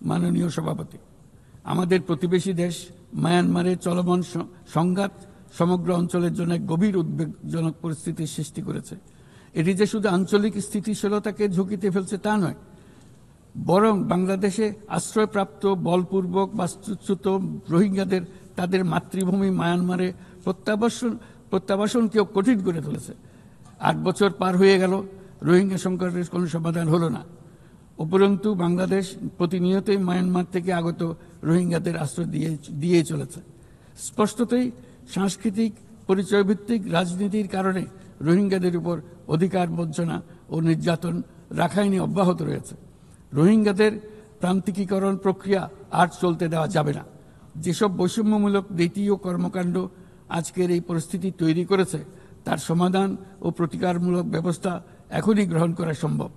মাননীয় সভাপতি, আমাদের প্রতিবেশী দেশ মায়ানমারে চলমান সংঘাত সমগ্র অঞ্চলের জন্য গভীর উদ্বেগজনক পরিস্থিতির সৃষ্টি করেছে। এটি যে শুধু আঞ্চলিক স্থিতিশীলতাকে ঝুঁকিতে ফেলছে তা নয়, বরং বাংলাদেশে আশ্রয়প্রাপ্ত বলপূর্বক বাস্তুচ্যুত রোহিঙ্গাদের তাদের মাতৃভূমি মায়ানমারে প্রত্যাবাসনকেও কঠিন করে তুলেছে। 8 বছর পার হয়ে গেল, রোহিঙ্গা সংকটের কোনো সমাধান হলো না। উপরন্তু বাংলাদেশ প্রতিনিয়তই মায়ানমার থেকে আগত রোহিঙ্গাদের আশ্রয় দিয়ে চলেছে। স্পষ্টতই সাংস্কৃতিক পরিচয়ভিত্তিক রাজনীতির কারণে রোহিঙ্গাদের উপর অধিকার বঞ্চনা ও নির্যাতন রাখাইনে অব্যাহত রয়েছে। রোহিঙ্গাদের প্রান্তিকীকরণ প্রক্রিয়া আর চলতে দেওয়া যাবে না। যেসব বৈষম্যমূলক নীতি ও কর্মকাণ্ড আজকের এই পরিস্থিতি তৈরি করেছে, তার সমাধান ও প্রতিকারমূলক ব্যবস্থা এখনই গ্রহণ করা সম্ভব।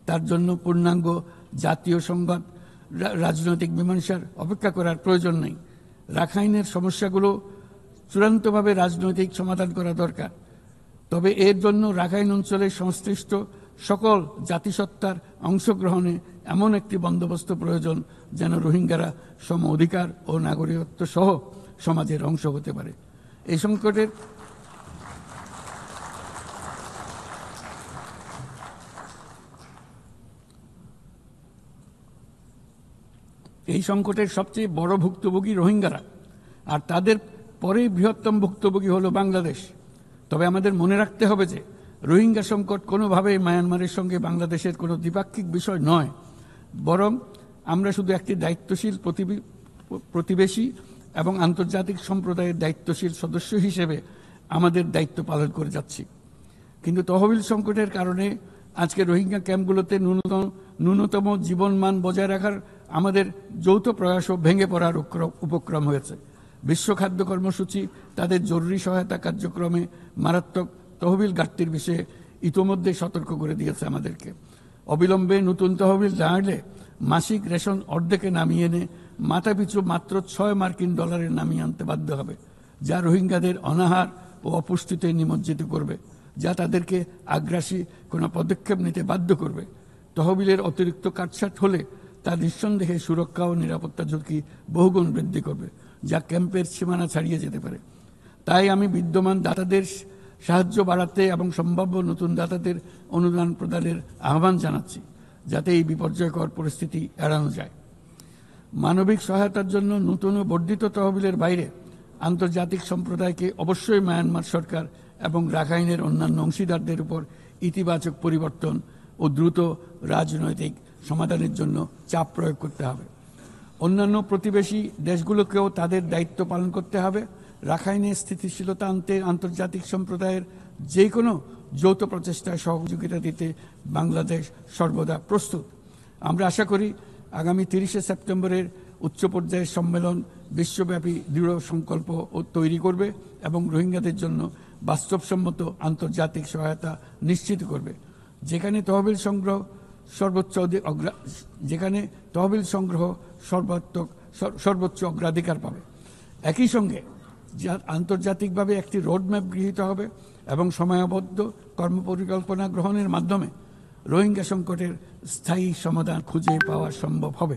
তার জন্য পূর্ণাঙ্গ জাতীয় সংঘাত রাজনৈতিক মীমাংসার অপেক্ষা করার প্রয়োজন নেই। রাখাইনের সমস্যাগুলো চূড়ান্তভাবে রাজনৈতিক সমাধান করা দরকার। তবে এর জন্য রাখাইন অঞ্চলের সংশ্লিষ্ট সকল জাতিসত্তার অংশগ্রহণে এমন একটি বন্দোবস্ত প্রয়োজন যেন রোহিঙ্গারা সম অধিকার ও নাগরিকত্ব সহ সমাজের অংশ হতে পারে। এই সংকটের সবচেয়ে বড় ভুক্তভোগী রোহিঙ্গারা, আর তাদের পরেই বৃহত্তম ভুক্তভোগী হলো বাংলাদেশ। তবে আমাদের মনে রাখতে হবে যে রোহিঙ্গা সংকট কোনোভাবেই মায়ানমারের সঙ্গে বাংলাদেশের কোনো দ্বিপাক্ষিক বিষয় নয়, বরং আমরা শুধু একটি দায়িত্বশীল প্রতিবেশী এবং আন্তর্জাতিক সম্প্রদায়ের দায়িত্বশীল সদস্য হিসেবে আমাদের দায়িত্ব পালন করে যাচ্ছি। কিন্তু তহবিল সংকটের কারণে আজকে রোহিঙ্গা ক্যাম্পগুলোতে ন্যূনতম জীবনমান বজায় রাখার আমাদের যৌথ প্রয়াসও ভেঙে পড়ার উপক্রম হয়েছে। বিশ্ব খাদ্য কর্মসূচি তাদের জরুরি সহায়তা কার্যক্রমে মারাত্মক তহবিল ঘাটতির বিষয়ে ইতোমধ্যে সতর্ক করে দিয়েছে আমাদেরকে। অবিলম্বে নতুন তহবিল না এলে মাসিক রেশন অর্ধেকে নামিয়ে এনে মাথাপিছু মাত্র $6 নামিয়ে আনতে বাধ্য হবে, যা রোহিঙ্গাদের অনাহার ও অপুষ্টিতে নিমজ্জিত করবে, যা তাদেরকে আগ্রাসী কোনো পদক্ষেপ নিতে বাধ্য করবে। তহবিলের অতিরিক্ত কাটছাট হলে তা নিঃসন্দেহে সুরক্ষা ও নিরাপত্তা ঝুঁকি বহুগুণ বৃদ্ধি করবে, যা ক্যাম্পের সীমানা ছাড়িয়ে যেতে পারে। তাই আমি বিদ্যমান দাতাদের সাহায্য বাড়াতে এবং সম্ভাব্য নতুন দাতাদের অনুদান প্রদানের আহ্বান জানাচ্ছি, যাতে এই বিপর্যয়কর পরিস্থিতি এড়ানো যায়। মানবিক সহায়তার জন্য নতুন ও বর্ধিত তহবিলের বাইরে আন্তর্জাতিক সম্প্রদায়কে অবশ্যই মায়ানমার সরকার এবং রাখাইনের অন্যান্য অংশীদারদের উপর ইতিবাচক পরিবর্তন ও দ্রুত রাজনৈতিক সমাধানের জন্য চাপ প্রয়োগ করতে হবে। অন্যান্য প্রতিবেশী দেশগুলোকেও তাদের দায়িত্ব পালন করতে হবে। রাখাইনে স্থিতিশীলতা আনতে আন্তর্জাতিক সম্প্রদায়ের যে কোনো যৌথ প্রচেষ্টায় সহযোগিতা দিতে বাংলাদেশ সর্বদা প্রস্তুত। আমরা আশা করি আগামী 30 সেপ্টেম্বরের উচ্চ পর্যায়ের সম্মেলন বিশ্বব্যাপী দৃঢ় সংকল্প তৈরি করবে এবং রোহিঙ্গাদের জন্য বাস্তবসম্মত আন্তর্জাতিক সহায়তা নিশ্চিত করবে, যেখানে তহবিল সংগ্রহ সর্বোচ্চ অগ্রাধিকার পাবে। একই সঙ্গে আন্তর্জাতিকভাবে একটি রোডম্যাপ গৃহীত হবে এবং সময়বদ্ধ কর্মপরিকল্পনা গ্রহণের মাধ্যমে রোহিঙ্গা সংকটের স্থায়ী সমাধান খুঁজে পাওয়া সম্ভব হবে।